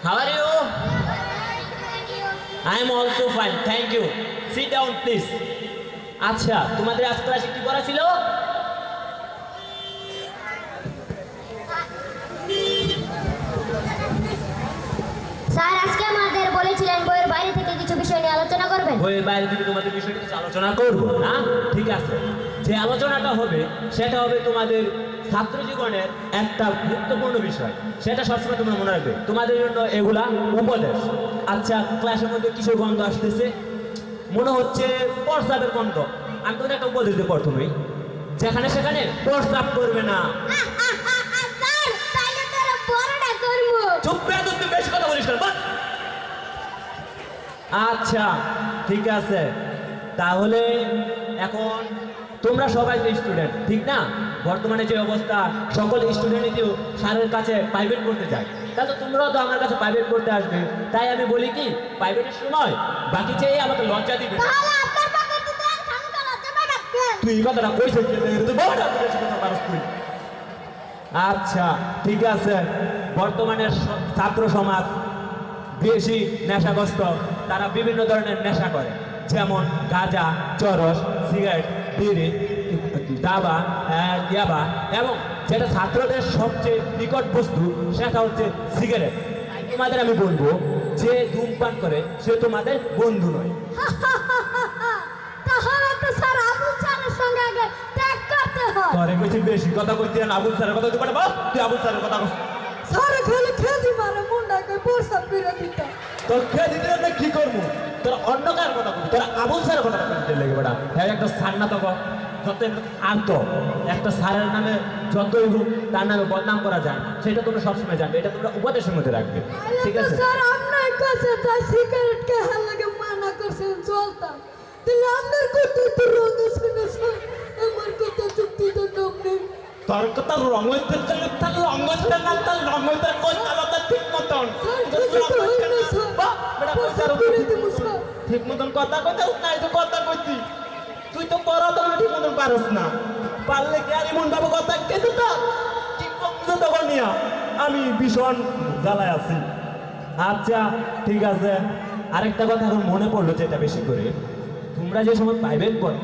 How are you? I am also fine. Thank you. Sit down, please. আচ্ছা, তোমাদের আজ ক্লাসে কি পড়া ছিল? স্যার আজকে আমাদের বলেছিলেন বইয়ের বাইরে থেকে কিছু বিষয় নিয়ে আলোচনা করবেন। বইয়ের বাইরে থেকে তোমাদের বিষয়টা কিছু আলোচনা করব না? ঠিক আছে। যে আলোচনাটা হবে সেটা হবে তোমাদের ছাত্র জীবনের একটা গুরুত্বপূর্ণ বিষয়। সেটা সবসময় তোমরা মনে রাখবে। তোমাদের জন্য এগুলা উপদেশ। আচ্ছা, ক্লাসের মধ্যে কিসের গন্ধ আসতেছে? মনে হচ্ছে প্রস্রাবের গন্ধ। আমি তোদের একটা উপদেশ দিই প্রথমেই, যেখানে সেখানে প্রস্রাব করবে না। স্যার তাইলে তোরা পড়াটা করব। চুপ করে তুমি বেশি কথা বলিস না। আচ্ছা ঠিক আছে, তাহলে এখন তোমরা সবাই তো স্টুডেন্ট, ঠিক না? বর্তমানে যে অবস্থা, সকল স্টুডেন্টই তো স্যারের কাছে প্রাইভেট করতে যায়। তাহলে তোমরাও তো আমার কাছে প্রাইভেট করতে আসবে। তাই আমি বলি কি, প্রাইভেটের সময় বাকি চেয়ে আমাকে লজ্জা দিবে। তাহলে আপনার পকেট থেকে খামকা লজ্জা পাঠাচ্ছেন। তুই এই কথাটা কইছিস তুই বড় বেশি কথা পারস তুই। আচ্ছা ঠিক আছে, বর্তমানে ছাত্র সমাজ বেশি নেশাগ্রস্ত। তারা বিভিন্ন ধরনের নেশা করে, যেমন গাঁজা, চরস, সিগারেট, বিড়ি, দাবা, ইয়াবা, এবং যেটা ছাত্রদের সবচেয়ে নিকট বস্তু সেটা হচ্ছে সিগারেট। তোমাদের আমি বলবো, যে ধূমপান করে সে তোমাদের বন্ধু নয়। তাহলে তো স্যার আবুল স্যারের সঙ্গে আগে ত্যাগ করতে হয়। তোরে কইছি বেশি কথা কইতে না, আবুল স্যারের কথা তুই বল, তুই আবুল স্যারের কথা কইছিস। স্যার খালি খেজি মারে মুন্ডাকে প্রস্তাব করে দিতে। তোর খেয়ে দিতে না কি করবো? তোর অন্য কার কথা বলবি? তোর আবুল স্যারের কথা বলতে লেগে বেটা। হ্যাঁ, একটা স্যার না তো যত আন্ত একটা স্যারের নামে যতই হোক তার নামে বদনাম করা যায় না, সেটা তোমরা সবসময় জানবে। এটা তোমরা উপদেশের মধ্যে রাখবে, ঠিক আছে? স্যার আপনার কাছে যা সিগারেট কে লাগে মানা করছেন চলতাম, তাহলে আপনার কত তো রঙ শুনে স্যার আমার কত চুক্তি তো আপনি তোর কথা রং হইতে চাইলে তার রং হইতে না, তার রং হইতে কই আলাদা ঠিক মতন ঠিক মতন কথা কইতে নাই তো কথা কইতি। তুই তো পড়া তো ঠিক মতন পারস না। পারলে কি আর এমন ভাবে কথা কেটে তো ঠিক মতো তখন নিয়া আমি ভীষণ জ্বালায় আছি। আচ্ছা ঠিক আছে, আরেকটা কথা এখন মনে পড়লো, যেটা বেশি করে তোমরা যে সময় প্রাইভেট পড়ো,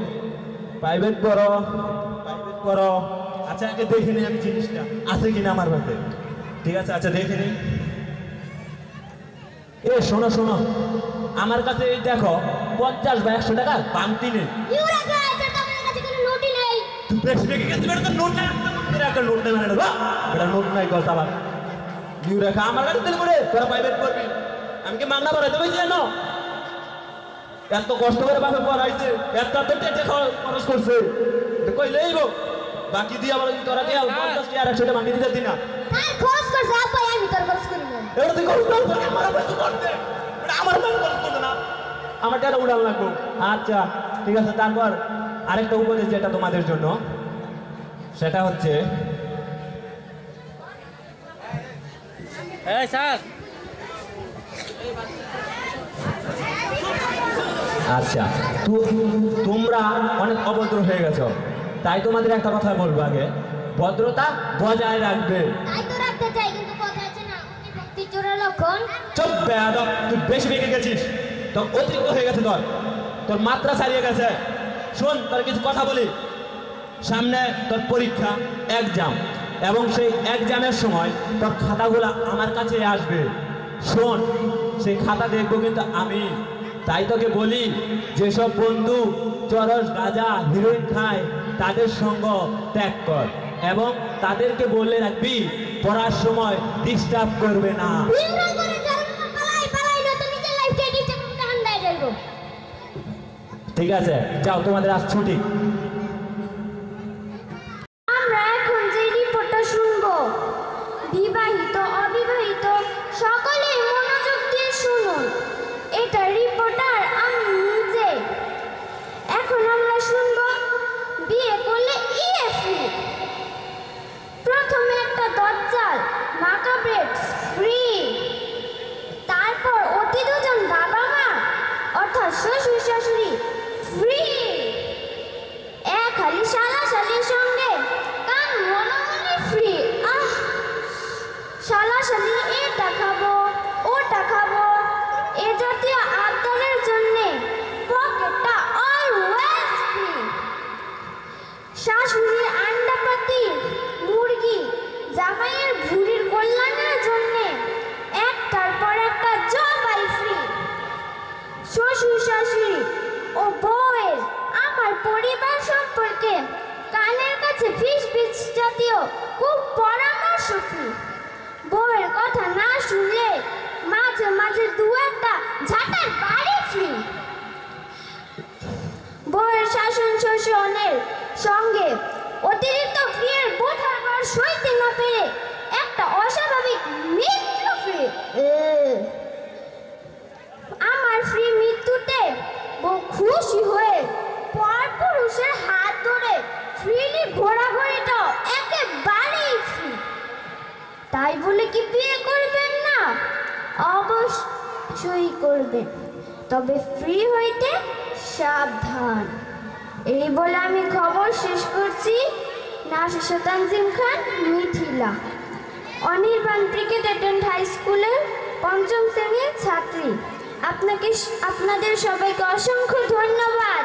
প্রাইভেট পড়ো। আচ্ছা আগে দেখে নিই আমি জিনিসটা আছে কিনা আমার কাছে, ঠিক আছে? আচ্ছা দেখে নিই। এ শোনো শোনো, আমার কাছে এই দেখো 50 বা 100 টাকার বাংতি নেই। তুই বেশি বেগে গেছিস বেটা, তোর নোট নাই, একটা নোট নেই মানে না বেটা, নোট নাই কথা আবার নিউ রেখা আমার কাছে দিল করে তোরা প্রাইভেট করবি। আমি কি মাগনা পড়াইতে বলছি জানো? এত কষ্ট করে বাপে পড়াইছে, এত টেটে খরচ করছে, কইলেই গো বাকি দিয়ে আবার তোরা দিয়ে 50 টাকা 100 টাকা বাকি দিতে দিনা। স্যার খরচ করছে আপা, আমি তোর খরচ করি না। এটা তুই খরচ কর, আমার কিছু করতে এটা আমার মানে খরচ করতে না, আমার টাকা উড়াল লাগবো। আচ্ছা ঠিক আছে, তারপর আরেকটা উপদেশ যেটা তোমাদের জন্য, সেটা হচ্ছে এই স্যার। আচ্ছা তোমরা অনেক অভদ্র হয়ে গেছো, তাই তোমাদের একটা কথা বলবো, আগে ভদ্রতা বজায় রাখবে। তাই তো রাখতে চাই, কিন্তু কথা আছে না, অতিভক্তি চোরের লক্ষণ। চুপ বেয়াদব, তুই বেশি বেগে গেছিস, তোর অতিরিক্ত হয়ে গেছে, তোর মাত্রা ছাড়িয়ে গেছে। শোন, তোর কিছু কথা বলি। সামনে তোর পরীক্ষা, এক্সাম, এবং সেই এক্সামের সময় তোর খাতাগুলো আমার কাছে আসবে। শোন, সেই খাতা দেখবো কিন্তু আমি। তাই তোকে বলি, যেসব বন্ধু চরস, গাঁজা, হিরোইন খায় তাদের সঙ্গ ত্যাগ কর, এবং তাদেরকে বলে রাখবি পড়ার সময় ডিস্টার্ব করবে না। ঠিক আছে, যাও, তোমাদের আজ ছুটি। আমরা এখন যে রিপোর্টটা শুনবো, বিবাহিত অবিবাহিত সকলেই মনোযোগ দিয়ে শুনুন। এটা রিপোর্টার আমি নিজে। এখন আমরা শুনবো বিয়ে করলে ইএফি। প্রথমে একটা দজ্জাল মাকাব্রেড ফ্রি, তারপর অতি দুজন বাবা মা অর্থাৎ শ্বশুর শাশুড়ি ফ্রি, খালি শালা শালির সঙ্গে কান মনোমনি ফ্রি। শালা শালি এটা খাবো ওটা খাবো এ জাতীয় আবদারের জন্যে পকেটটা অলওয়েজ ফ্রি। শাশুড়ির আন্ডাপাতি মুরগি জামাইয়ের ভুঁড়ির কল্যাণের জন্যে একটার পর একটা জবাই ফ্রি। শ্বশুর শাশুড়ি ও বউয়ের আমার পরিবার সম্পর্কে কানের কাছে ফিস ফিস জাতীয় খুব পরামর্শ ফ্রি। বউয়ের কথা না শুনলে মাঝে মাঝে দু একটা ঝাঁটার বাড়ি ফ্রি। বউয়ের শাসন শোষণের সঙ্গে অতিরিক্ত ফ্রিয়ের বোঝার পর সইতে না পেরে একটা অস্বাভাবিক মৃত্যু ফ্রি। আমার ফ্রি মৃত্যুতে বউ খুশি হয়ে পরপুরুষের হাত ধরে ফ্রিলি ঘোরাঘুরিটাও একেবারেই ফ্রি। তাই বলে কি বিয়ে করবেন না? অবশ্যই করবেন, তবে ফ্রি হইতে সাবধান। এই বলে আমি খবর শেষ করছি। Nasir Tanzim Khan, Mithila, Anirban cricket attend high স্কুলের 5ম শ্রেণীর ছাত্রী। আপনাদের সবাইকে অসংখ্য ধন্যবাদ।